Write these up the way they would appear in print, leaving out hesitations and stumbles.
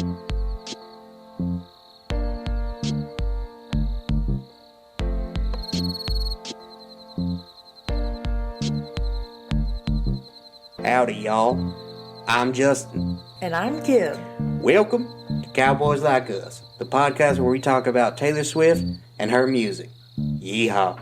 Howdy, y'all. I'm Justin. And I'm Kim. Welcome to Cowboys Like Us, the podcast where we talk about Taylor Swift and her music. Yeehaw.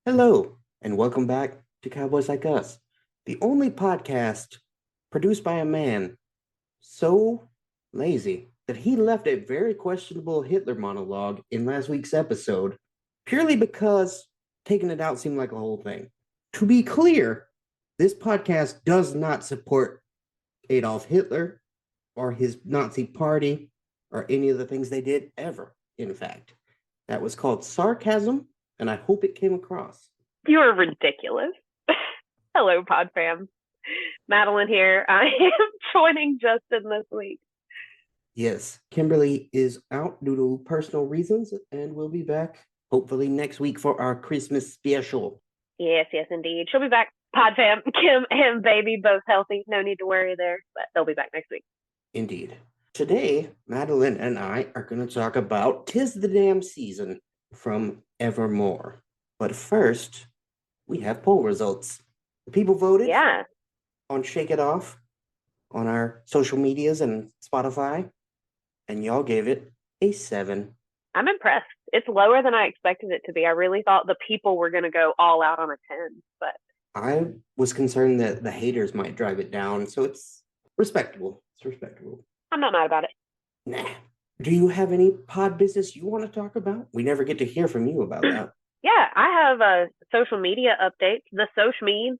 Hello, and welcome back to Cowboys Like Us, the only podcast produced by a man so lazy that he left a very questionable Hitler monologue in last week's episode purely because taking it out seemed like a whole thing. To be clear, this podcast does not support Adolf Hitler or his Nazi party or any of the things they did ever, in fact. That was called sarcasm, and I hope it came across. You are ridiculous. Hello, Pod Fam. Madeline here. I am joining Justin this week. Yes, Kimberly is out due to personal reasons, and we'll be back hopefully next week for our Christmas special. Yes, indeed. She'll be back. Pod Fam, Kim and baby, both healthy. No need to worry there, but they'll be back next week. Indeed. Today, Madeline and I are going to talk about 'Tis the Damn Season from Evermore. But first, we have poll results. The people voted on Shake It Off on our social medias and Spotify, and y'all gave it a 7. I'm impressed. It's lower than I expected it to be. I really thought the people were going to go all out on a 10, but I was concerned that the haters might drive it down, so it's respectable. It's respectable. I'm not mad about it. Nah. Do you have any pod business you want to talk about? We never get to hear from you about that. Yeah, I have social media updates. The social mean.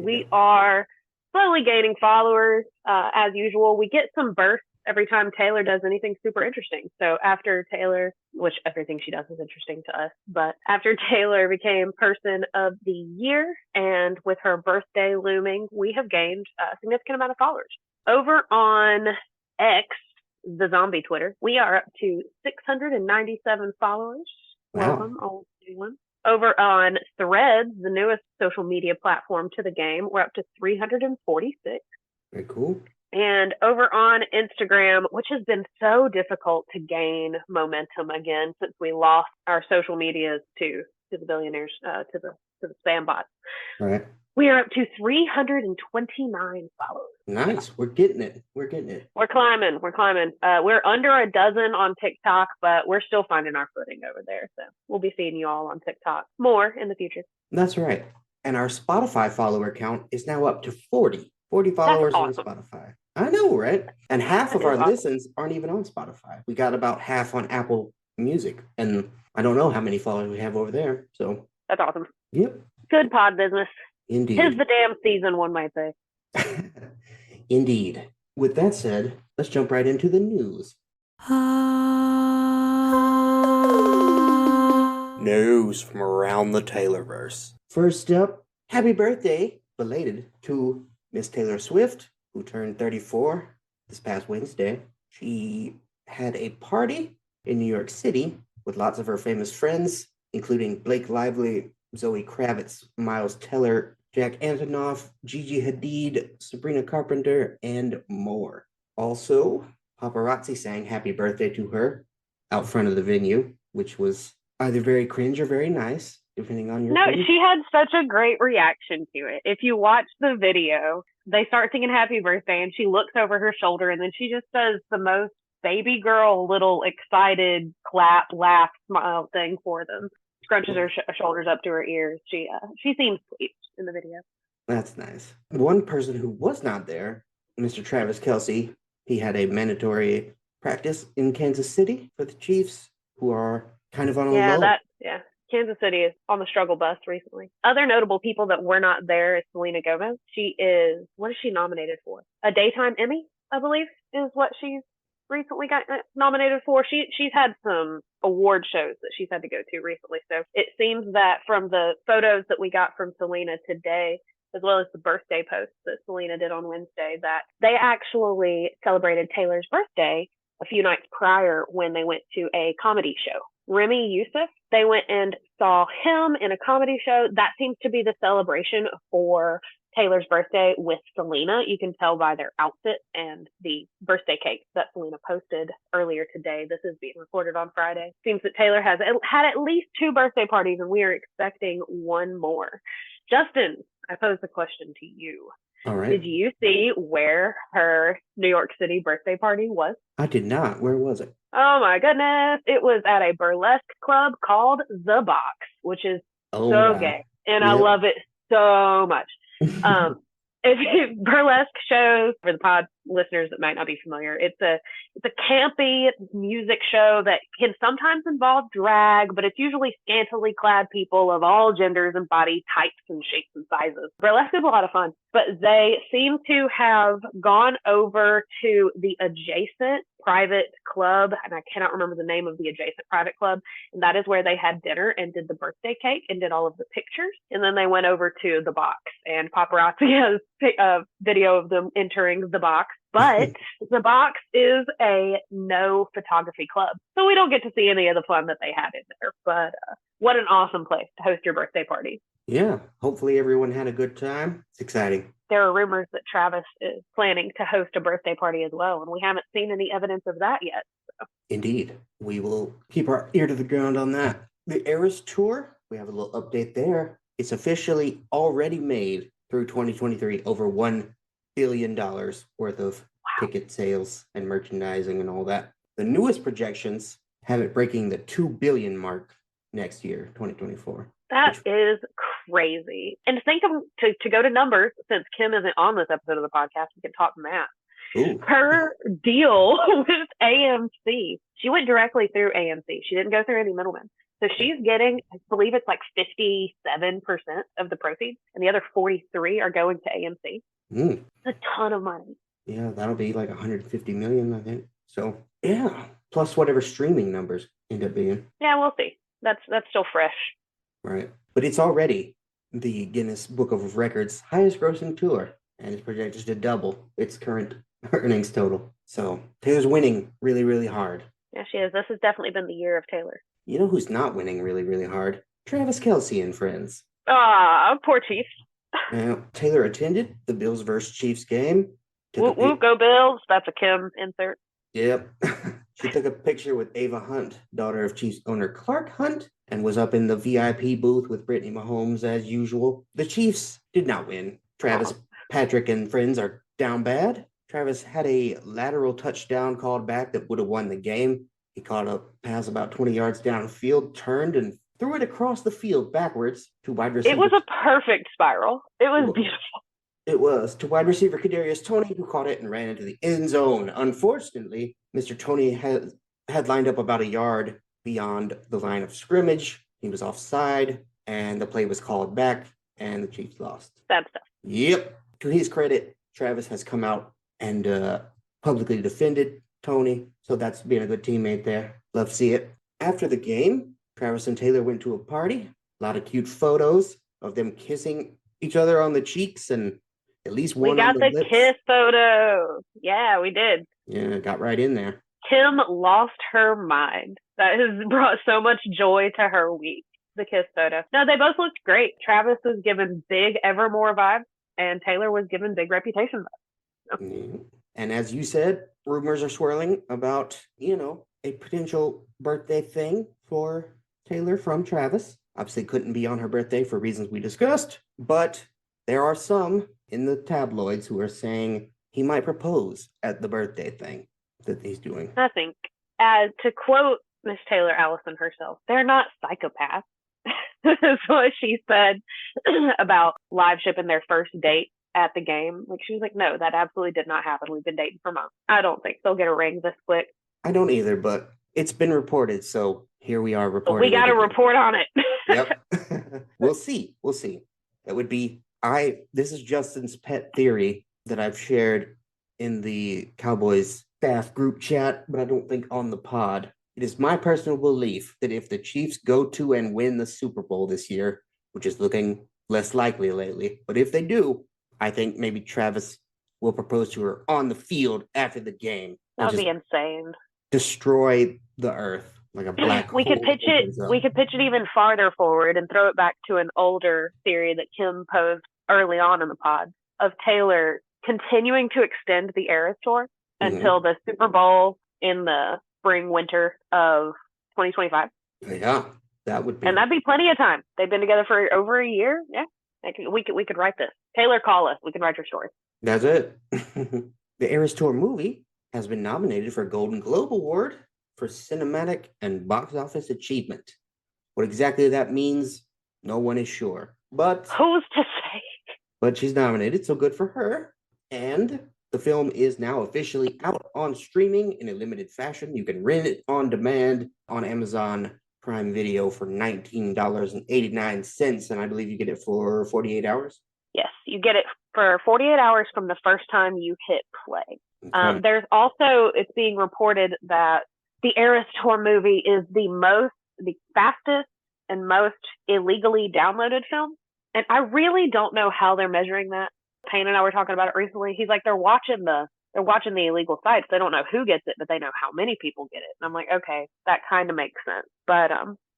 We are slowly gaining followers as usual. We get some bursts every time Taylor does anything super interesting. So after Taylor, which everything she does is interesting to us, but after Taylor became Person of the Year and with her birthday looming, we have gained a significant amount of followers. Over on X, the zombie Twitter, we are up to 697 followers. Wow. Welcome, all everyone. Over on Threads, the newest social media platform to the game, we're up to 346. Very cool. And over on Instagram, which has been so difficult to gain momentum again since we lost our social medias to the billionaires, to the spam bots. All right. We are up to 329 followers. Nice. We're getting it. We're climbing. We're under a dozen on TikTok, but we're still finding our footing over there. So we'll be seeing you all on TikTok more in the future. That's right. And our Spotify follower count is now up to 40. 40 followers on Spotify. I know, right? And half of our listens aren't even on Spotify. We got about half on Apple Music. And I don't know how many followers we have over there. So that's awesome. Yep. Good pod business. Indeed. 'Tis the damn season, one might say. Indeed. With that said, let's jump right into the news. News from around the Taylorverse. First up, happy birthday, belated, to Miss Taylor Swift, who turned 34 this past Wednesday. She had a party in New York City with lots of her famous friends, including Blake Lively, Zoe Kravitz, Miles Teller, Jack Antonoff, Gigi Hadid, Sabrina Carpenter, and more. Also, paparazzi sang happy birthday to her out front of the venue, which was either very cringe or very nice, depending on your opinion. She had such a great reaction to it. If you watch the video, they start singing happy birthday and she looks over her shoulder and then she just does the most baby girl little excited clap, laugh, smile thing for them. Scrunches her shoulders up to her ears. She seems sweet in the video. That's nice. One person who was not there, Mr. Travis Kelce, he had a mandatory practice in Kansas City for the Chiefs, who are kind of on a low. Kansas City is on the struggle bus recently. Other notable people that were not there is Selena Gomez. What is she nominated for? A Daytime Emmy, I believe, is what she's recently got nominated for. She's had some award shows that she's had to go to recently. So it seems that from the photos that we got from Selena today, as well as the birthday post that Selena did on Wednesday, that they actually celebrated Taylor's birthday a few nights prior when they went to a comedy show Remy Youssef. They went and saw him in a comedy show. That seems to be the celebration for Taylor's birthday with Selena. You can tell by their outfit and the birthday cake that Selena posted earlier today. This is being recorded on Friday. Seems that Taylor has had at least 2 birthday parties, and we are expecting one more. Justin, I pose the question to you. All right. Did you see where her New York City birthday party was? I did not. Where was it? Oh my goodness. It was at a burlesque club called The Box, which is so gay. And I love it so much. If burlesque shows, for the pod listeners that might not be familiar, it's a campy music show that can sometimes involve drag, but it's usually scantily clad people of all genders and body types and shapes and sizes. Burlesque is a lot of fun, but they seem to have gone over to the adjacent private club, and I cannot remember the name of the adjacent private club, and that is where they had dinner and did the birthday cake and did all of the pictures. And then they went over to The Box, and paparazzi has a video of them entering The Box. But The Box is a no photography club, so we don't get to see any of the fun that they had in there. But what an awesome place to host your birthday party. Yeah, hopefully everyone had a good time. It's exciting. There are rumors that Travis is planning to host a birthday party as well, and we haven't seen any evidence of that yet. So. Indeed. We will keep our ear to the ground on that. The Eras Tour, we have a little update there. It's officially already made through 2023 over $1 billion worth of ticket sales and merchandising and all that. The newest projections have it breaking the 2 billion mark next year, 2024. That is crazy. And think of to go to numbers, since Kim isn't on this episode of the podcast, we can talk math. Ooh. Her deal with AMC, she went directly through AMC. She didn't go through any middlemen. So she's getting, I believe it's like 57% of the proceeds, and the other 43 are going to AMC. It's a ton of money. Yeah, that'll be like 150 million, I think. So yeah, plus whatever streaming numbers end up being. Yeah, we'll see. That's still fresh. Right. But it's already the Guinness Book of Records highest grossing tour, and it's projected to double its current earnings total. So Taylor's winning really, really hard. Yeah, she is. This has definitely been the year of Taylor. You know who's not winning really, really hard? Travis Kelce and friends. Poor Chiefs. Now, Taylor attended the Bills versus Chiefs game. Whoop, go Bills. That's a Kim insert. Yep. She took a picture with Ava Hunt, daughter of Chiefs owner Clark Hunt, and was up in the VIP booth with Brittany Mahomes as usual. The Chiefs did not win. Travis, Patrick, and friends are down bad. Travis had a lateral touchdown called back that would have won the game. He caught a pass about 20 yards downfield, turned, and threw it across the field backwards to wide receiver. It was a perfect spiral. It was beautiful. It was to wide receiver Kadarius Toney, who caught it and ran into the end zone. Unfortunately, Mr. Toney had lined up about a yard beyond the line of scrimmage. He was offside, and the play was called back, and the Chiefs lost. Bad stuff. Yep. To his credit, Travis has come out and publicly defended Toney, so that's being a good teammate there. Love to see it. After the game, Travis and Taylor went to a party. A lot of cute photos of them kissing each other on the cheeks and at least one on the lips. We got the kiss photos. Yeah, we did. Yeah, got right in there. Kim lost her mind. That has brought so much joy to her week, the kiss photo. No, they both looked great. Travis was given big Evermore vibes, and Taylor was given big Reputation vibes. So. Yeah. And as you said, rumors are swirling about, a potential birthday thing for Taylor from Travis. Obviously couldn't be on her birthday for reasons we discussed, but there are some in the tabloids who are saying he might propose at the birthday thing that he's doing. I think, to quote Miss Taylor Allison herself, they're not psychopaths. That's what she said about live shipping their first date at the game. Like, she was like, no, that absolutely did not happen. We've been dating for months. I don't think they'll get a ring this quick. I don't either, but it's been reported, so here we are reporting. But we got to report on it. Yep. We'll see. That would be, this is Justin's pet theory that I've shared in the Cowboys staff group chat, but I don't think on the pod. It is my personal belief that if the Chiefs go to and win the Super Bowl this year, which is looking less likely lately, but if they do, I think maybe Travis will propose to her on the field after the game. That would be insane. Destroy the earth. like a black We could hole pitch it. opens up. We could pitch it even farther forward and throw it back to an older theory that Kim posed early on in the pod of Taylor continuing to extend the Eras tour until the Super Bowl in the spring winter of 2025. Yeah, that would be. And that'd be plenty of time. They've been together for over a year. Yeah, we could write this. Taylor, call us. We can write your story. That's it. The Eras Tour movie has been nominated for a Golden Globe Award for cinematic and box office achievement. What exactly that means, no one is sure. But who's to say? But she's nominated, so good for her. And the film is now officially out on streaming in a limited fashion. You can rent it on demand on Amazon Prime Video for $19.89, and I believe you get it for 48 hours. Yes, you get it for 48 hours from the first time you hit play. Okay. There's also, it's being reported that the Eras Tour movie is the fastest and most illegally downloaded film. And I really don't know how they're measuring that. Payne and I were talking about it recently. He's like, they're watching the illegal sites. They don't know who gets it, but they know how many people get it. And I'm like, okay, that kind of makes sense. But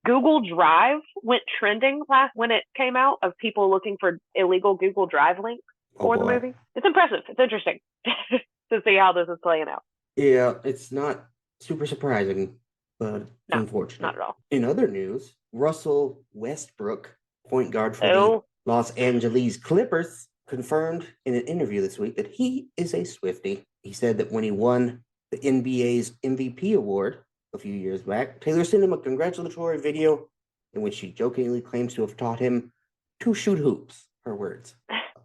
Google Drive went trending when it came out of people looking for illegal Google Drive links for the movie. It's impressive. It's interesting to see how this is playing out. Yeah, it's not super surprising, but unfortunate. Not at all. In other news, Russell Westbrook, point guard for the Los Angeles Clippers, confirmed in an interview this week that he is a Swiftie. He said that when he won the NBA's MVP award a few years back, Taylor sent him a congratulatory video in which she jokingly claims to have taught him to shoot hoops, her words.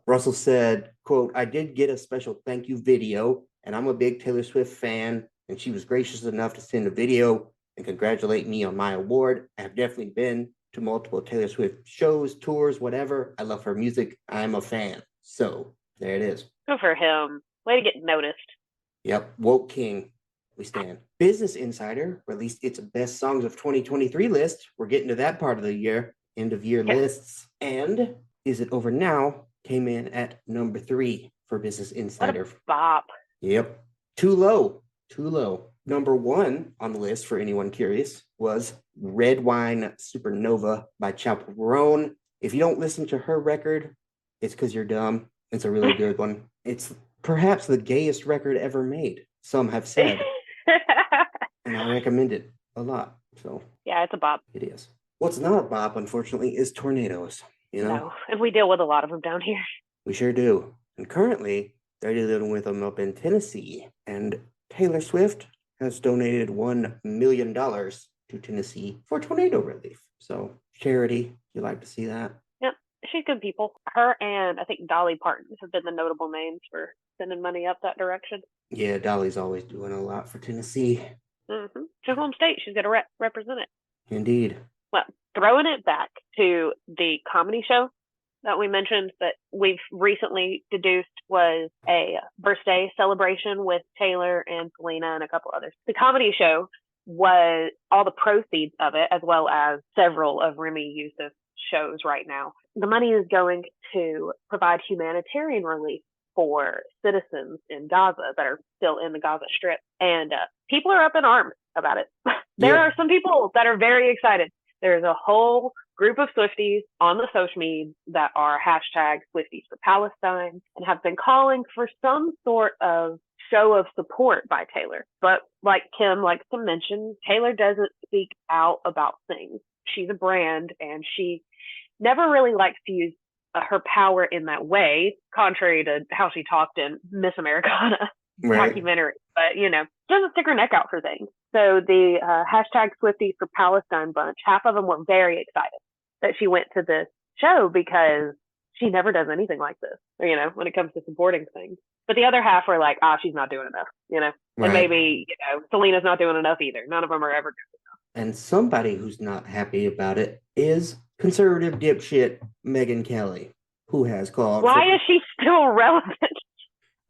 Russell said, quote, "I did get a special thank you video, and I'm a big Taylor Swift fan, and she was gracious enough to send a video and congratulate me on my award. I have definitely been to multiple Taylor Swift shows, tours, whatever. I love her music. I'm a fan." So there it is. Good for him. Way to get noticed. Yep. Woke King. We stand. Business Insider released its best songs of 2023 list. We're getting to that part of the year, end of year lists. And Is It Over Now came in at number 3 for Business Insider. What a bop. Yep. Too low. Number 1 on the list, for anyone curious, was Red Wine Supernova by Chaperone. If you don't listen to her record, it's because you're dumb. It's a really good one. It's perhaps the gayest record ever made, some have said. And I recommend it a lot. So yeah, it's a bop. It is. What's not a bop, unfortunately, is tornadoes. No, and we deal with a lot of them down here. We sure do. And currently, they're dealing with them up in Tennessee. And Taylor Swift has donated $1 million to Tennessee for tornado relief. So, charity, you like to see that? Yep, she's good people. Her and I think Dolly Parton have been the notable names for sending money up that direction. Yeah, Dolly's always doing a lot for Tennessee. Mm-hmm. It's her home state. She's got to represent it. Indeed. Well, throwing it back to the comedy show that we mentioned that we've recently deduced was a birthday celebration with Taylor and Selena and a couple others. The comedy show was all the proceeds of it, as well as several of Remy Youssef's shows right now. The money is going to provide humanitarian relief for citizens in Gaza that are still in the Gaza Strip. And people are up in arms about it. There are some people that are very excited. There's a whole group of Swifties on the social media that are hashtag Swifties for Palestine and have been calling for some sort of show of support by Taylor. But like Kim likes to mention, Taylor doesn't speak out about things. She's a brand and she never really likes to use her power in that way, contrary to how she talked in Miss Americana documentary. But, doesn't stick her neck out for things. So the hashtag Swifties for Palestine bunch, half of them were very excited that she went to this show because she never does anything like this, when it comes to supporting things. But the other half were like, she's not doing enough, and maybe, Selena's not doing enough either. None of them are ever doing enough. And somebody who's not happy about it is conservative dipshit Megyn Kelly, who has called. Why is she still relevant?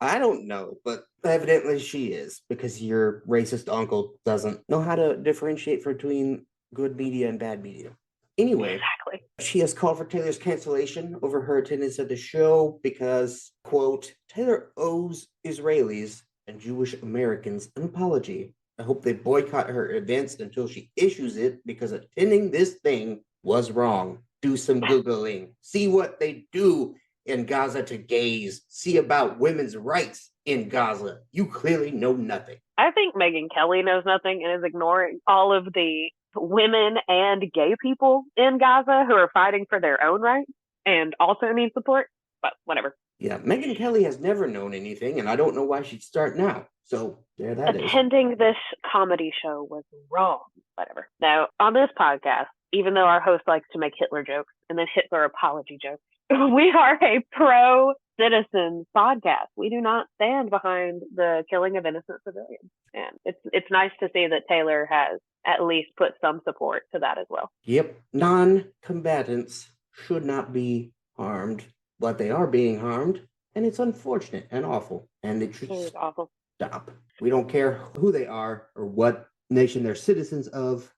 I don't know, but evidently she is, because your racist uncle doesn't know how to differentiate between good media and bad media. Anyway, exactly. She has called for Taylor's cancellation over her attendance at the show because, quote, Taylor owes Israelis and Jewish Americans an apology. I hope they boycott her events until she issues it, because attending this thing was wrong. Do some Googling. See what they do in Gaza to gays. See about women's rights in Gaza. You clearly know nothing. I think Megyn Kelly knows nothing and is ignoring all of the women and gay people in Gaza who are fighting for their own rights and also need support. But whatever. Yeah, Megyn Kelly has never known anything, and I don't know why she'd start now. So there that is. Attending this comedy show was wrong. Whatever. Now, on this podcast, even though our host likes to make Hitler jokes and then Hitler apology jokes, we are a pro-citizens podcast. We do not stand behind the killing of innocent civilians. And it's nice to see that Taylor has at least put some support to that as well. Yep. Non-combatants should not be harmed, but they are being harmed, and it's unfortunate and awful. And it should awful. Stop. We don't care who they are or what nation they're citizens of.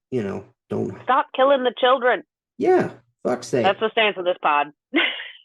Don't stop killing the children. Yeah, fuck's sake. That's the stance of this pod.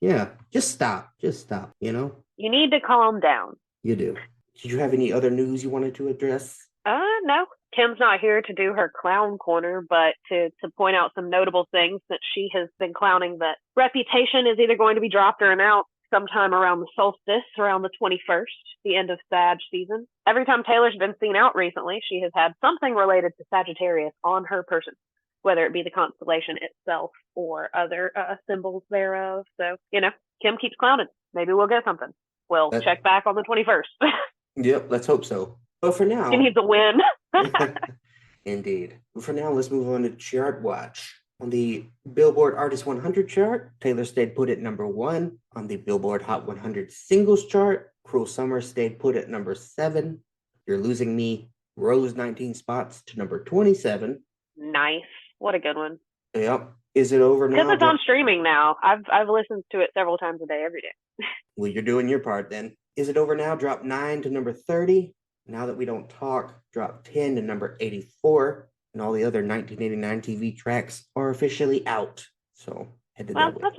Yeah, just stop. You need to calm down. You do. Did you have any other news you wanted to address? No. Kim's not here to do her clown corner, but to point out some notable things that she has been clowning. That Reputation is either going to be dropped or announced sometime around the solstice, around the 21st, the end of Sag season. Every time Taylor's been seen out recently, she has had something related to Sagittarius on her person, whether it be the constellation itself or other symbols thereof. So, Kim keeps clowning. Maybe we'll get something. We'll check back on the 21st. Yep, let's hope so. But for now... She needs a win. Indeed. But for now, let's move on to Chart Watch. On the Billboard Artist 100 chart, Taylor stayed put at number 1. On the Billboard Hot 100 Singles chart, Cruel Summer stayed put at number 7. You're Losing Me rose 19 spots to number 27. Nice. What a good one. Yep. Is it over now? Because it's on streaming now. I've listened to it several times a day, every day. Well, you're doing your part then. Is It Over Now dropped 9 to number 30. Now That We Don't Talk dropped 10 to number 84. And all the other 1989 TV tracks are officially out. So headed that way. That's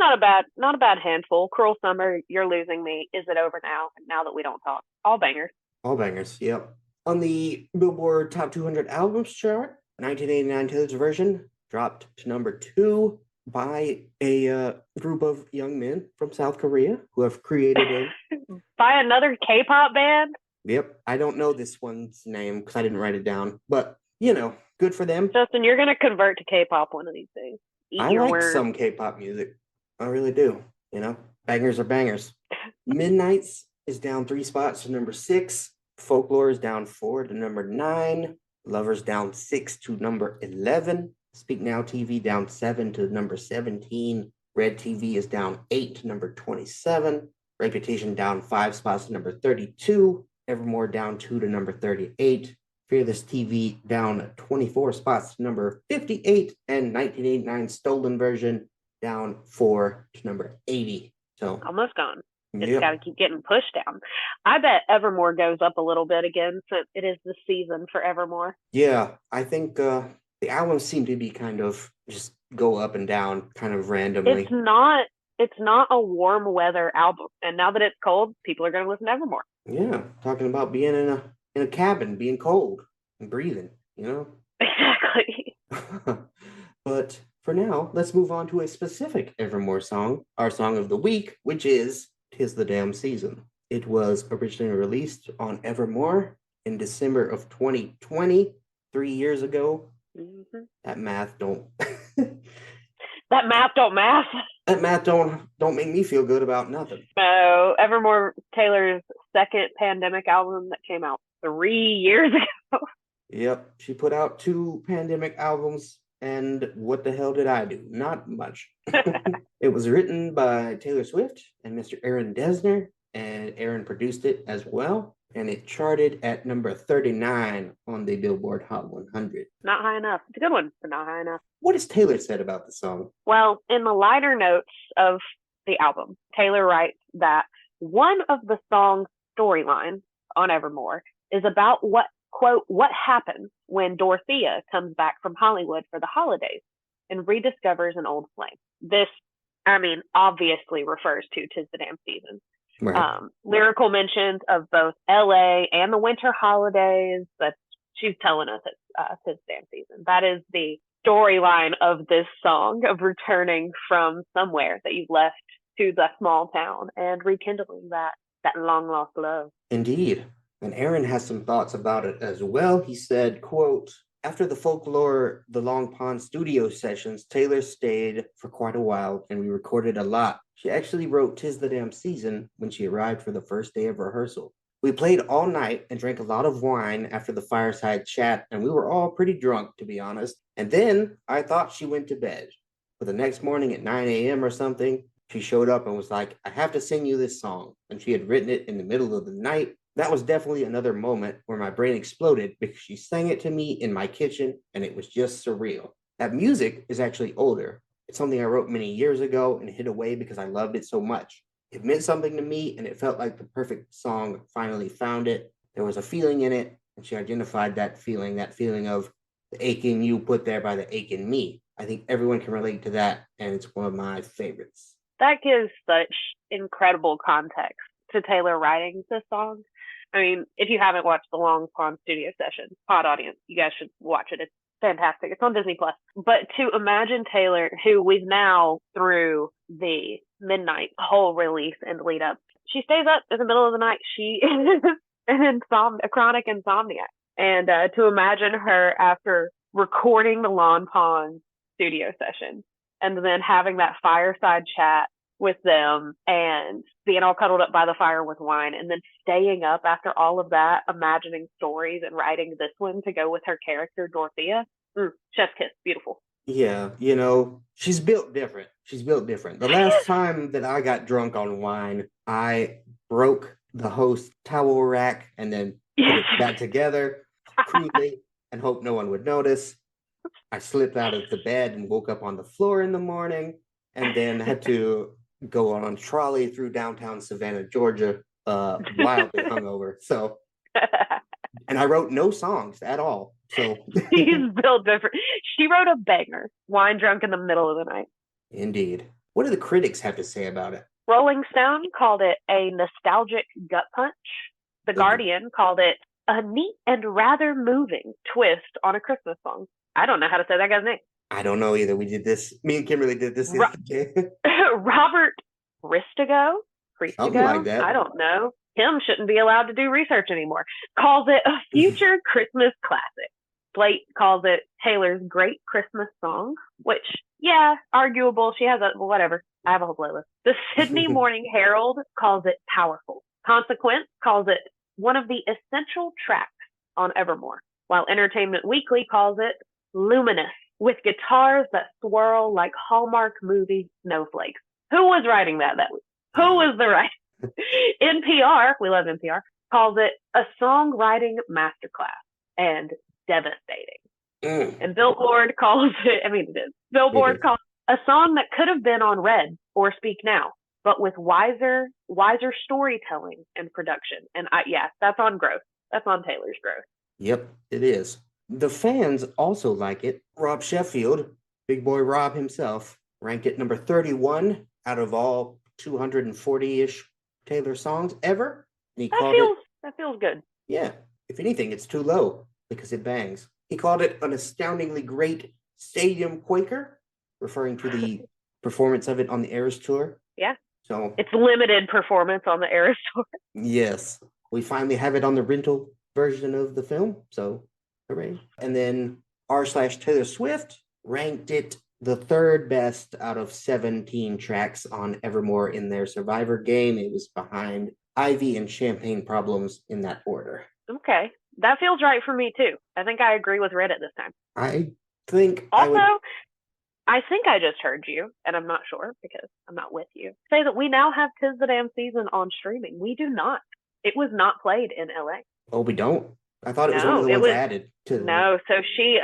not a bad handful. Cruel Summer, You're Losing Me, Is It Over Now, and Now That We Don't Talk. All bangers. All bangers, yep. On the Billboard Top 200 Albums chart, 1989 Taylor's version dropped to number 2 by a group of young men from South Korea who have created by another K-pop band? Yep. I don't know this one's name because I didn't write it down, but good for them. Justin, you're going to convert to K-pop one of these days. I like some K-pop music. I really do. Bangers are bangers. Midnights is down 3 spots to number 6. Folklore is down 4 to number 9. Lovers down 6 to number 11. Speak Now TV down 7 to number 17. Red TV is down 8 to number 27. Reputation down 5 spots to number 32. Evermore down 2 to number 38. Fearless TV down 24 spots to number 58, and 1989 Stolen Version down 4 to number 80. So almost gone. Just got to keep getting pushed down. I bet Evermore goes up a little bit again, since it is the season for Evermore. Yeah, I think the albums seem to be kind of just go up and down kind of randomly. It's not a warm weather album, and now that it's cold, people are going to listen to Evermore. Yeah, talking about being in a cabin, being cold and breathing, Exactly. But for now, let's move on to a specific Evermore song, our song of the week, which is 'Tis the Damn Season. It was originally released on Evermore in December of 2020, 3 years ago. Mm-hmm. That math don't... That math don't math. That math don't make me feel good about nothing. So Evermore, Taylor's second pandemic album that came out 3 years ago. Yep, she put out 2 pandemic albums, and what the hell did I do? Not much. It was written by Taylor Swift and Mr. Aaron Dessner, and Aaron produced it as well. And it charted at number 39 on the Billboard Hot 100. Not high enough. It's a good one, but not high enough. What has Taylor said about the song? Well, in the liner notes of the album, Taylor writes that one of the song's storylines on Evermore is about what happens when Dorothea comes back from Hollywood for the holidays and rediscovers an old flame. This, obviously refers to 'Tis the Damn Season. Right. Lyrical mentions of both LA and the winter holidays, but she's telling us it's tis the damn season. That is the storyline of this song, of returning from somewhere that you've left to the small town and rekindling that long lost love. Indeed. And Aaron has some thoughts about it as well. He said, quote, after the Folklore, the Long Pond studio sessions, Taylor stayed for quite a while and we recorded a lot. She actually wrote "'Tis the Damn Season" when she arrived for the first day of rehearsal. We played all night and drank a lot of wine after the fireside chat, and we were all pretty drunk, to be honest. And then I thought she went to bed. But the next morning at 9 a.m. or something, she showed up and was like, I have to sing you this song. And she had written it in the middle of the night. That was definitely another moment where my brain exploded because she sang it to me in my kitchen and it was just surreal. That music is actually older. It's something I wrote many years ago and hid away because I loved it so much. It meant something to me and it felt like the perfect song finally found it. There was a feeling in it and she identified that feeling of the aching you put there by the ache in me. I think everyone can relate to that and it's one of my favorites. That gives such incredible context to Taylor writing this song. I mean, if you haven't watched the Long Pond studio session, pod audience, you guys should watch it. It's fantastic. It's on Disney Plus. But to imagine Taylor, who we've now through the midnight whole release and lead up, she stays up in the middle of the night. She is a chronic insomniac. And to imagine her after recording the Long Pond studio session and then having that fireside chat with them and being all cuddled up by the fire with wine and then staying up after all of that, imagining stories and writing this one to go with her character, Dorothea. Chef's kiss. Beautiful. Yeah, she's built different. The last time that I got drunk on wine, I broke the host towel rack and then put it back together crudely and hoped no one would notice. I slipped out of the bed and woke up on the floor in the morning and then had to go on a trolley through downtown Savannah, Georgia, wildly hungover. So, and I wrote no songs at all. So she's built different. She wrote a banger, Wine Drunk in the Middle of the Night. Indeed. What do the critics have to say about it? Rolling Stone called it a nostalgic gut punch. The Guardian called it a neat and rather moving twist on a Christmas song. I don't know how to say that guy's name. I don't know either. Me and Kimberly did this yesterday. Robert Christigo? Something like that. I don't know. Him shouldn't be allowed to do research anymore. Calls it a future Christmas classic. Slate calls it Taylor's great Christmas song, which, yeah, arguable. She has whatever. I have a whole playlist. The Sydney Morning Herald calls it powerful. Consequence calls it one of the essential tracks on Evermore, while Entertainment Weekly calls it luminous, with guitars that swirl like Hallmark movie snowflakes. Who was writing that week? Who was the writer? NPR, we love NPR, calls it a songwriting masterclass and devastating. And Billboard calls it, it is. Billboard calls it a song that could have been on Red or Speak Now, but with wiser storytelling and production. And that's on growth. That's on Taylor's growth. Yep, it is. The fans also like it. Rob Sheffield, big boy Rob himself, ranked it number 31 out of all 240-ish Taylor songs ever. And that feels good. Yeah. If anything, it's too low because it bangs. He called it an astoundingly great stadium quaker, referring to the performance of it on the Eras Tour. Yeah. So it's limited performance on the Eras Tour. Yes. We finally have it on the rental version of the film. So hooray. And then r/Taylor Swift ranked it the third best out of 17 tracks on Evermore in their Survivor game. It was behind Ivy and Champagne Problems in that order. Okay. That feels right for me too. I think I agree with Reddit this time. I think I think I just heard you, and I'm not sure because I'm not with you, say that we now have "'Tis the Damn Season" on streaming. We do not. It was not played in LA. Oh, we don't? I thought it was one of the ones added to the... No, so she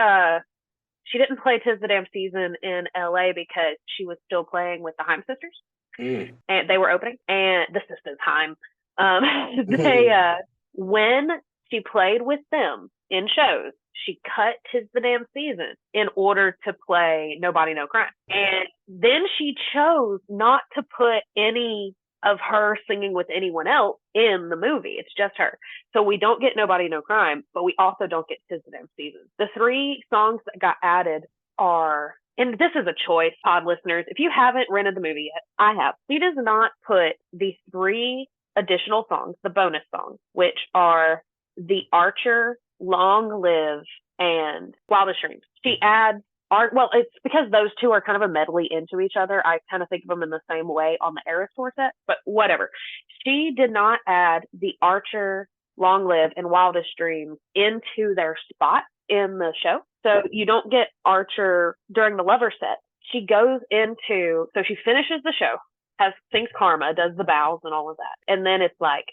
didn't play "'Tis the Damn Season" in LA because she was still playing with the Haim sisters. And they were opening. And the sisters Haim. When she played with them in shows, she cut "'Tis the Damn Season" in order to play "Nobody No Crime." And then she chose not to put any of her singing with anyone else in the movie. It's just her. So we don't get Nobody No Crime, but we also don't get Tis the Damn Season. The 3 songs that got added are, and this is a choice, pod listeners. If you haven't rented the movie yet, I have. He does not put the 3 additional songs, the bonus songs, which are The Archer, Long Live, and Wildest Dreams. She adds well, it's because those 2 are kind of a medley into each other. I kind of think of them in the same way on the Eras Tour set, but whatever. She did not add The Archer, Long Live, and Wildest Dreams into their spot in the show. So you don't get Archer during the Lover set. She goes into, so she finishes the show, sings Karma, does the bows and all of that. And then it's like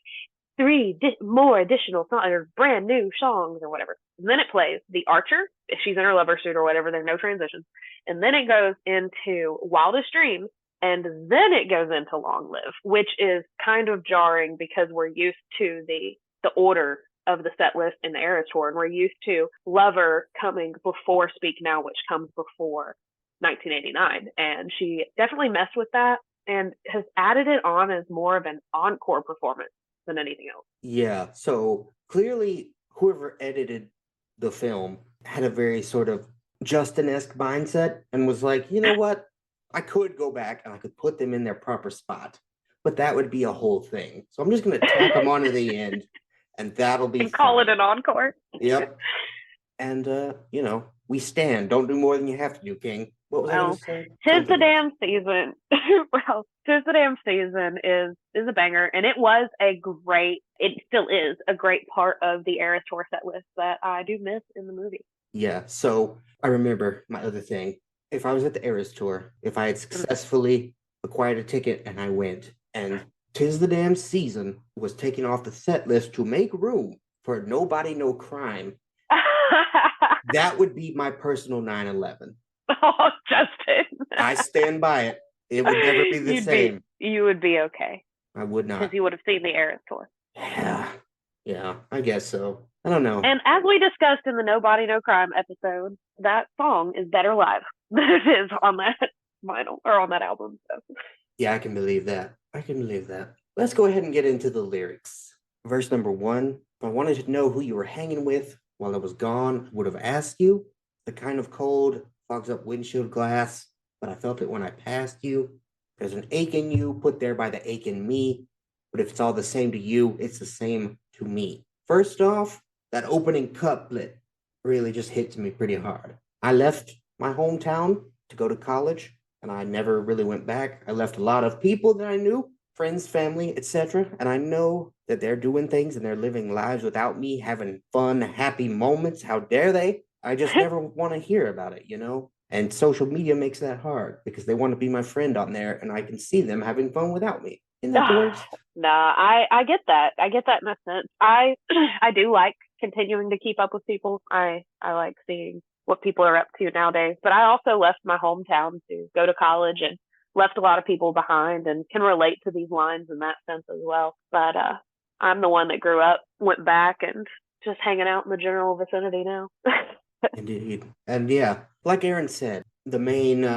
3 more additional songs or brand new songs or whatever. And then it plays The Archer, if she's in her lover suit or whatever, there's no transitions. And then it goes into Wildest Dreams, and then it goes into Long Live, which is kind of jarring because we're used to the order of the set list in the Eras Tour, and we're used to Lover coming before Speak Now, which comes before 1989. And she definitely messed with that and has added it on as more of an encore performance than anything else. Yeah, so clearly whoever edited the film had a very sort of Justin-esque mindset and was like, you know what? I could go back and I could put them in their proper spot, but that would be a whole thing. So I'm just going to tack them onto the end, and that'll be and call fun. it an encore. Yep. And, we stand. Don't do more than you have to do, King. What was I going to say? Tis the Damn Season. Well, Tis the Damn Season is a banger, and it still is a great part of the Eras Tour set list that I do miss in the movie. Yeah, so I remember my other thing. If I was at the Eras Tour, if I had successfully acquired a ticket and I went, and Tis the Damn Season was taken off the set list to make room for Nobody No Crime, that would be my personal 9/11. Oh, Justin. I stand by it. It would never be the same. You would be okay. I would not. Because you would have seen the Eras Tour. Yeah, I guess so. I don't know. And as we discussed in the Nobody No Crime episode, that song is better live than it is on that vinyl or on that album. So. Yeah, I can believe that. Let's go ahead and get into the lyrics. Verse number 1. If I wanted to know who you were hanging with while I was gone, I would have asked you. The kind of cold fogs up windshield glass, but I felt it when I passed you. There's an ache in you, put there by the ache in me. But if it's all the same to you, it's the same to me. First off, that opening couplet really just hits me pretty hard. I left my hometown to go to college, and I never really went back. I left a lot of people that I knew, friends, family, etc. And I know that they're doing things and they're living lives without me, having fun, happy moments. How dare they? I just never want to hear about it, And social media makes that hard because they want to be my friend on there, and I can see them having fun without me. Isn't that the worst? Nah, I get that. I get that in a sense. I do like continuing to keep up with people. I like seeing what people are up to nowadays. But I also left my hometown to go to college and left a lot of people behind and can relate to these lines in that sense as well. But I'm the one that grew up, went back, and just hanging out in the general vicinity now. Indeed. And yeah, like Aaron said, the main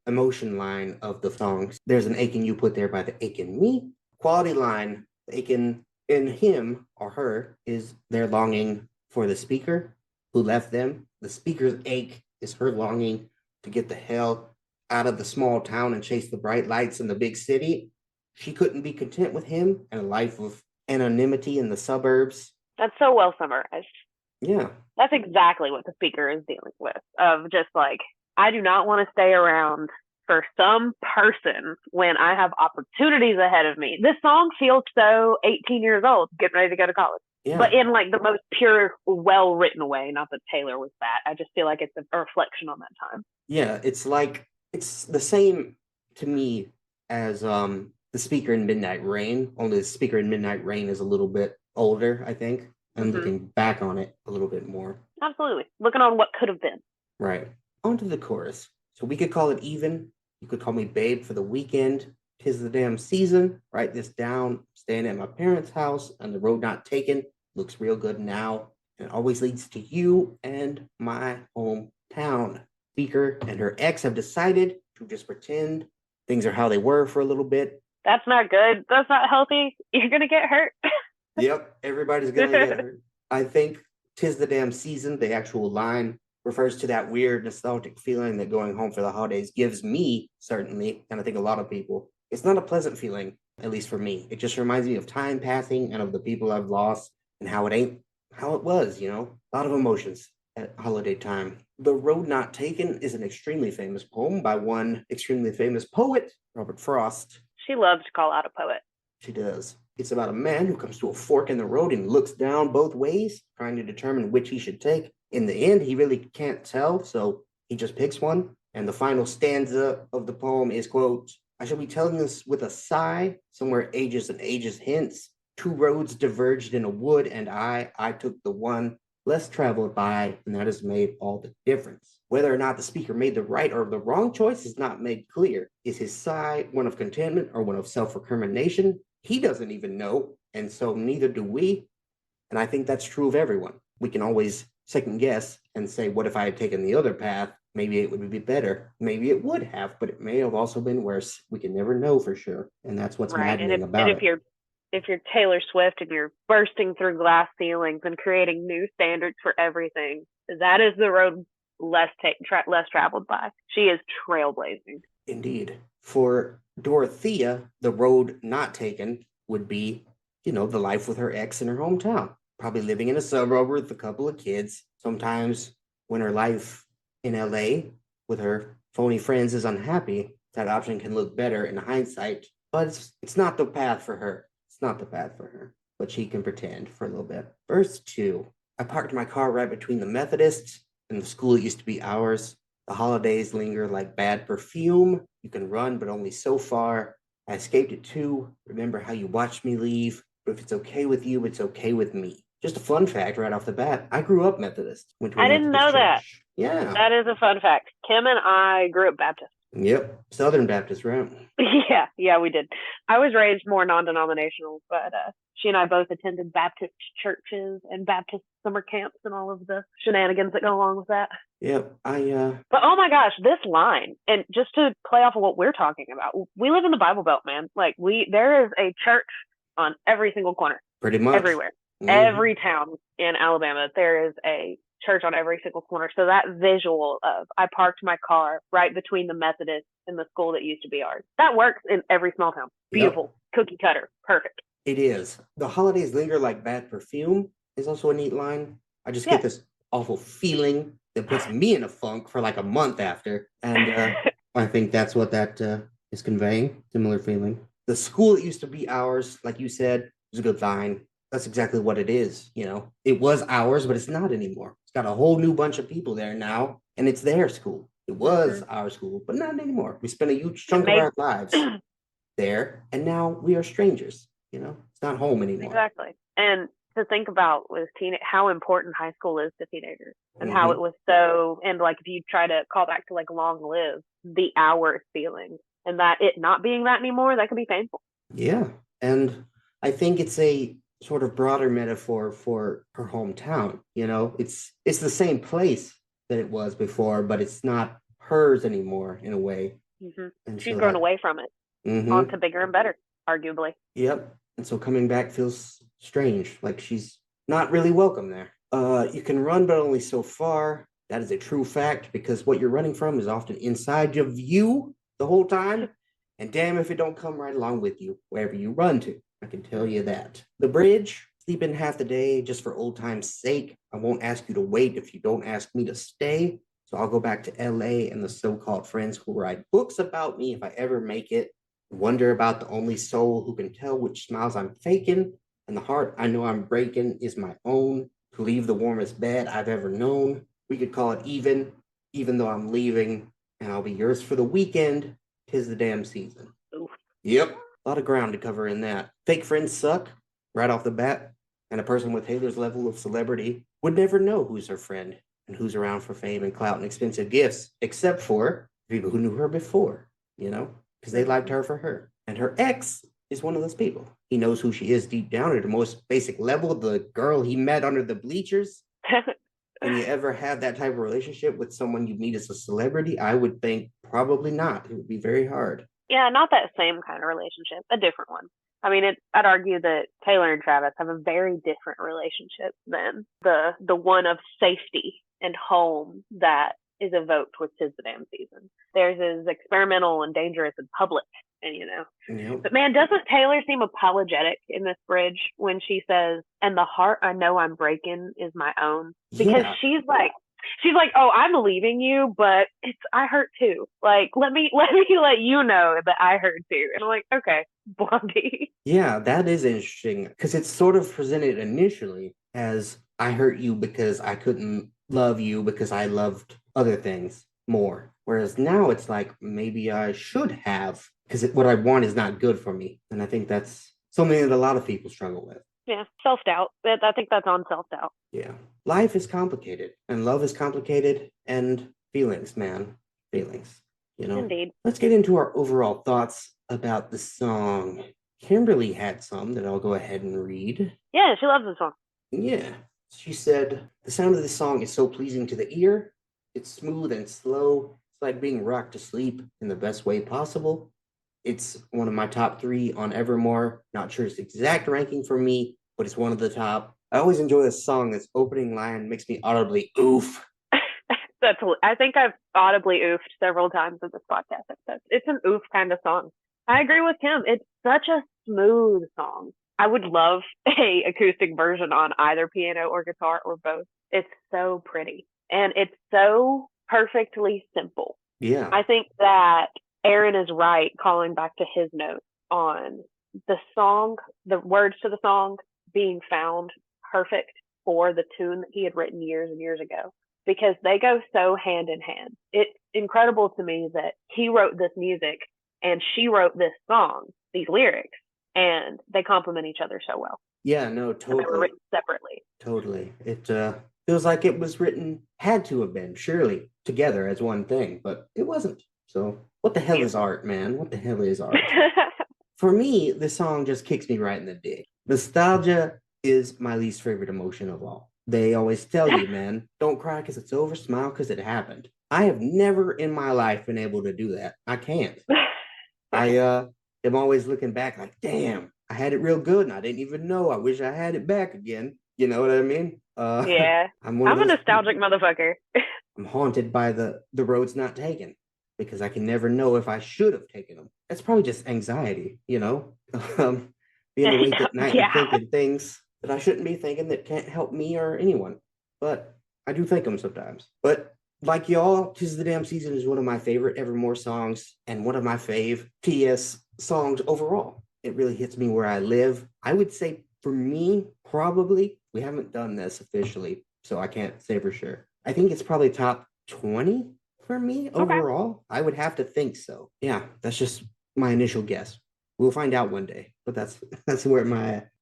emotion line of the songs, there's an ache in you, put there by the ache in me. Quality line, the ache in him or her is their longing for the speaker who left them. The speaker's ache is her longing to get the hell out of the small town and chase the bright lights in the big city. She couldn't be content with him and a life of anonymity in the suburbs. That's so well summarized. Yeah. That's exactly what the speaker is dealing with, of just like, I do not want to stay around for some person when I have opportunities ahead of me. This song feels so 18 years old, getting ready to go to college. Yeah. But in like the most pure, well-written way, not that Taylor was that. I just feel like it's a reflection on that time. Yeah, it's like, it's the same to me as the speaker in Midnight Rain, only the speaker in Midnight Rain is a little bit older, I think. And looking back on it a little bit more. Absolutely. Looking on what could have been. Right. On to the chorus. So we could call it even. You could call me babe for the weekend. 'Tis the damn season. Write this down. Staying at my parents' house and the road not taken. Looks real good now. And it always leads to you and my hometown. Speaker and her ex have decided to just pretend things are how they were for a little bit. That's not good. That's not healthy. You're gonna get hurt. Yep, everybody's gonna get hurt. I think "'Tis the Damn Season," the actual line, refers to that weird nostalgic feeling that going home for the holidays gives me, certainly, and I think a lot of people. It's not a pleasant feeling, at least for me. It just reminds me of time passing and of the people I've lost and how it ain't how it was, you know? A lot of emotions at holiday time. "The Road Not Taken" is an extremely famous poem by one extremely famous poet, Robert Frost. She loves to call out a poet. She does. It's about a man who comes to a fork in the road and looks down both ways, trying to determine which he should take. In the end, he really can't tell, so he just picks one. And the final stanza of the poem is, quote, "I shall be telling this with a sigh, somewhere ages and ages hence. Two roads diverged in a wood, and I took the one less traveled by, and that has made all the difference." Whether or not the speaker made the right or the wrong choice is not made clear. Is his sigh one of contentment or one of self-recrimination? He doesn't even know, and so neither do we. And I think that's true of everyone. We can always second guess and say, what if I had taken the other path? Maybe it would be better. Maybe it would have, but it may have also been worse. We can never know for sure. And that's what's maddening about it. If you're Taylor Swift and you're bursting through glass ceilings and creating new standards for everything, that is the road less traveled by. She is trailblazing. Indeed. For Dorothea, the road not taken would be, the life with her ex in her hometown, probably living in a suburb with a couple of kids. Sometimes when her life in LA with her phony friends is unhappy, that option can look better in hindsight, but it's not the path for her. It's not the path for her, but she can pretend for a little bit. Verse 2, "I parked my car right between the Methodists and the school that used to be ours. The holidays linger like bad perfume. You can run, but only so far. I escaped it too. Remember how you watched me leave? But if it's okay with you, it's okay with me." Just a fun fact right off the bat. I grew up Methodist. Went to a Methodist know church. That. Yeah. That is a fun fact. Kim and I grew up Baptist. Yep. Southern Baptist, right? Yeah, we did. I was raised more non-denominational, but she and I both attended Baptist churches and Baptist summer camps and all of the shenanigans that go along with that. Yep. But oh my gosh, this line, and just to play off of what we're talking about, we live in the Bible Belt, man. Like there is a church on every single corner. Pretty much. Everywhere. Mm-hmm. Every town in Alabama, there is a church on every single corner. So that visual of I parked my car right between the Methodist and the school that used to be ours, that works in every small town. Beautiful. Yep. Cookie cutter. Perfect. It is. "The holidays linger like bad perfume" is also a neat line. I just get this awful feeling that puts me in a funk for like a month after. And I think that's what that is conveying. Similar feeling. "The school that used to be ours," like you said, is a good line. That's exactly what it is. It was ours, but it's not anymore. It's got a whole new bunch of people there now, and it's their school. It was our school, but not anymore. We spent a huge chunk of our lives there, and now we are strangers. It's not home anymore. Exactly. And to think about with how important high school is to teenagers, and how it was so, and like if you try to call back to like Long Live, the hours feeling, and that it not being that anymore, that can be painful. Yeah, and I think it's a sort of broader metaphor for her hometown. It's the same place that it was before, but it's not hers anymore in a way. And she's grown away from it on to bigger and better, arguably. Yep. And so coming back feels strange, like she's not really welcome there. "You can run, but only so far." That is a true fact, because what you're running from is often inside of you the whole time. And damn if it don't come right along with you wherever you run to. I can tell you that. "The bridge, sleeping half the day just for old time's sake. I won't ask you to wait if you don't ask me to stay. So I'll go back to LA and the so-called friends who write books about me if I ever make it. Wonder about the only soul who can tell which smiles I'm faking. And the heart I know I'm breaking is my own. To leave the warmest bed I've ever known. We could call it even though I'm leaving. And I'll be yours for the weekend. 'Tis the damn season." Oof. Yep. A lot of ground to cover in that. Fake friends suck right off the bat, and a person with Taylor's level of celebrity would never know who's her friend and who's around for fame and clout and expensive gifts, except for people who knew her before, because they liked her for her. And her ex is one of those people. He knows who she is deep down at the most basic level, the girl he met under the bleachers. And you ever have that type of relationship with someone you meet as a celebrity? I would think probably not. It would be very hard. Yeah, not that same kind of relationship, a different one. I mean, I'd argue that Taylor and Travis have a very different relationship than the one of safety and home that is evoked with "'Tis the Damn Season." Theirs is experimental and dangerous and public, and Yep. But man, doesn't Taylor seem apologetic in this bridge when she says, "And the heart I know I'm breaking is my own," because Yeah. she's like, "Oh, I'm leaving you, but I hurt too. Like, let me let you know that I hurt too." And I'm like, "Okay, Blondie." Yeah, that is interesting because it's sort of presented initially as I hurt you because I couldn't love you because I loved other things more. Whereas now it's like maybe I should have because what I want is not good for me. And I think that's something that a lot of people struggle with. Yeah, self-doubt. I think that's on self-doubt. Yeah. Life is complicated and love is complicated and feelings, man. Feelings, Indeed. Let's get into our overall thoughts about the song. Kimberly had some that I'll go ahead and read. Yeah, she loves this song. Yeah. She said, the sound of this song is so pleasing to the ear. It's smooth and slow. It's like being rocked to sleep in the best way possible. It's one of my top 3 on Evermore. Not sure its exact ranking for me, but it's one of the top. I always enjoy this song. This opening line makes me audibly oof. I think I've audibly oofed several times in this podcast episode. It's an oof kind of song. I agree with Kim. It's such a smooth song. I would love a acoustic version on either piano or guitar or both. It's so pretty and it's so perfectly simple. Yeah. I think that Aaron is right calling back to his notes on the song, the words to the song being found perfect for the tune that he had written years and years ago, because they go so hand in hand. It's incredible to me that he wrote this music and she wrote this song, these lyrics, and they complement each other so well. Yeah, no, And they were totally. written separately. Totally. It feels like it was written, had to have been, surely, together as one thing, but it wasn't. So, what the hell is art, man? What the hell is art? For me, this song just kicks me right in the dick. Nostalgia is my least favorite emotion of all. They always tell you, man, don't cry because it's over, smile because it happened. I have never in my life been able to do that. I can't. I am always looking back like, damn, I had it real good and I didn't even know. I wish I had it back again. You know what I mean? Yeah. I'm a nostalgic motherfucker. I'm haunted by the roads not taken because I can never know if I should have taken them. That's probably just anxiety, being awake at night and thinking things that I shouldn't be thinking that can't help me or anyone. But I do think them sometimes. But like y'all, "'Tis the Damn Season" is one of my favorite Evermore songs and one of my fave TS songs overall. It really hits me where I live. I would say for me, probably, we haven't done this officially, so I can't say for sure. I think it's probably top 20 for me overall. Okay. I would have to think so. Yeah, that's just my initial guess. We'll find out one day, but that's where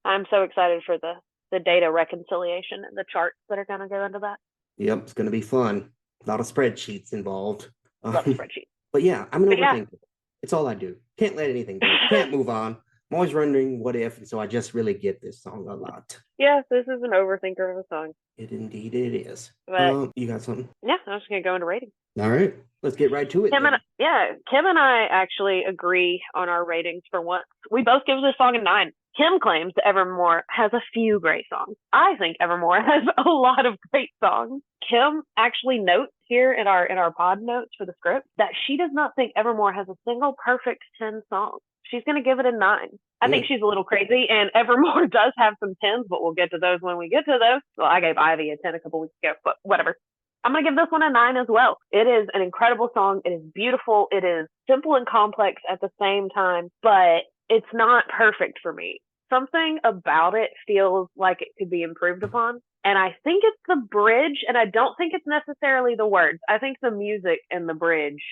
I'm so excited for the data reconciliation and the charts that are going to go into that. Yep, it's going to be fun. A lot of spreadsheets involved. Love spreadsheets. But yeah, I'm an overthinker. Yeah. It's all I do. Can't let anything go. Can't move on. I'm always wondering what if, and so I just really get this song a lot. Yes, this is an overthinker of a song. It indeed it is. But you got something? Yeah, I was just going to go into rating. All right, let's get right to it. Kim and I actually agree on our ratings for once. We both give this song a 9. Kim claims that Evermore has a few great songs. I think Evermore has a lot of great songs. Kim actually notes here in our pod notes for the script that she does not think Evermore has a single perfect 10 songs. She's going to give it a 9. I think she's a little crazy, and Evermore does have some 10s, but we'll get to those when we get to those. Well, I gave Ivy a 10 a couple weeks ago, but whatever. I'm going to give this one a 9 as well. It is an incredible song. It is beautiful. It is simple and complex at the same time, but it's not perfect for me. Something about it feels like it could be improved upon. And I think it's the bridge, and I don't think it's necessarily the words. I think the music and the bridge,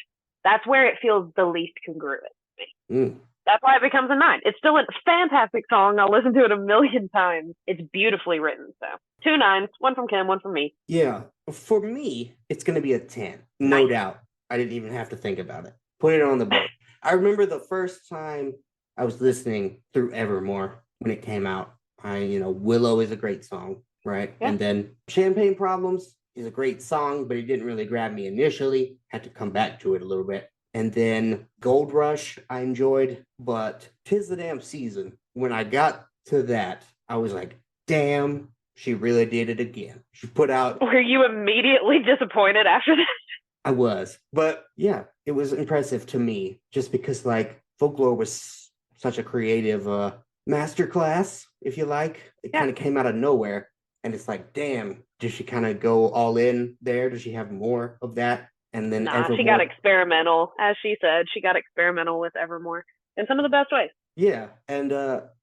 that's where it feels the least congruent to me. That's why it becomes a 9. It's still a fantastic song. I'll listen to it a million times. It's beautifully written. So 2 9s, one from Kim, one from me. Yeah. For me, it's going to be a 10. No doubt. I didn't even have to think about it. Put it on the board. I remember the first time I was listening through Evermore when it came out. Willow is a great song, right? Yeah. And then Champagne Problems is a great song, but it didn't really grab me initially. Had to come back to it a little bit. And then Gold Rush, I enjoyed, but 'Tis the Damn Season. When I got to that, I was like, damn, she really did it again. She put out. Were you immediately disappointed after that? I was, but yeah, it was impressive to me just because like Folklore was such a creative masterclass, if you like. It kind of came out of nowhere, and it's like, damn, did she kind of go all in there? Does she have more of that? And then Evermore. She got experimental, as she said. She got experimental with Evermore in some of the best ways. Yeah, and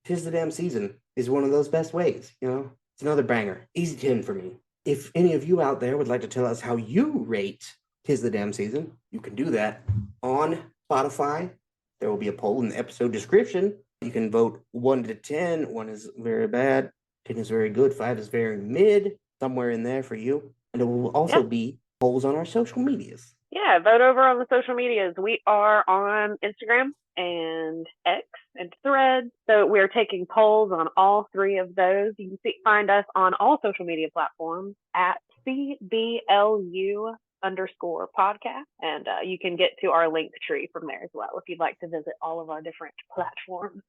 'Tis the Damn Season is one of those best ways, you know? It's another banger. Easy 10 for me. If any of you out there would like to tell us how you rate 'Tis the Damn Season, you can do that on Spotify. There will be a poll in the episode description. You can vote 1 to 10. 1 is very bad, 10 is very good, 5 is very mid, somewhere in there for you. And it will also be polls on our social medias. Yeah, vote over on the social medias. We are on Instagram and X and Threads. So we're taking polls on all 3 of those. You can find us on all social media platforms at CBLU _ podcast. And you can get to our link tree from there as well if you'd like to visit all of our different platforms.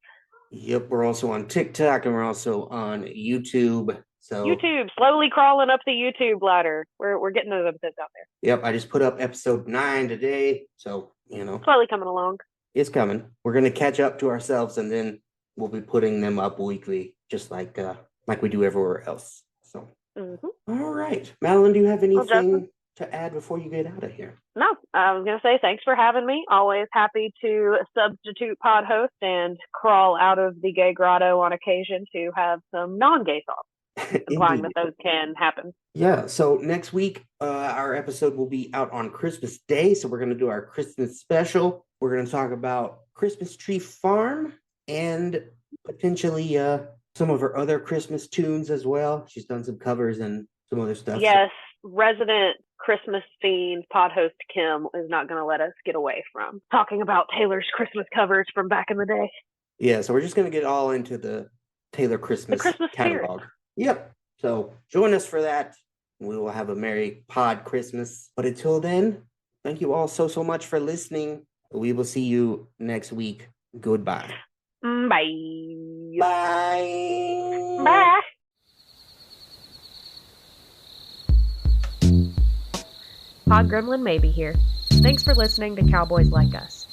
Yep, we're also on TikTok and we're also on YouTube. So YouTube, slowly crawling up the YouTube ladder. We're getting those episodes out there. Yep, I just put up episode 9 today. So, slowly coming along. It's coming. We're going to catch up to ourselves and then we'll be putting them up weekly, just like we do everywhere else. So, All right. Madeline, do you have anything to add before you get out of here? No, I was going to say thanks for having me. Always happy to substitute pod host and crawl out of the gay grotto on occasion to have some non-gay thoughts. Implying that those can happen. Yeah, so next week, our episode will be out on Christmas Day, so we're going to do our Christmas special. We're going to talk about Christmas Tree Farm and potentially some of her other Christmas tunes as well. She's done some covers and some other stuff. Yes, resident Christmas fiend pod host Kim is not going to let us get away from talking about Taylor's Christmas covers from back in the day. Yeah, so we're just going to get all into the Taylor Christmas catalog. Spirit. Yep. So join us for that. We will have a Merry Pod Christmas. But until then, thank you all so much for listening. We will see you next week. Goodbye. Bye. Bye. Bye. Pod Gremlin Maybe here. Thanks for listening to Cowboys Like Us.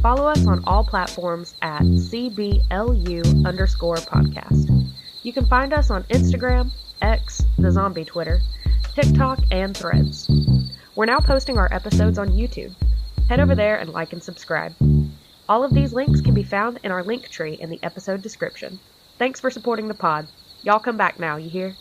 Follow us on all platforms at CBLU _ podcast. You can find us on Instagram, X, the zombie Twitter, TikTok, and Threads. We're now posting our episodes on YouTube. Head over there and like and subscribe. All of these links can be found in our link tree in the episode description. Thanks for supporting the pod. Y'all come back now, you hear?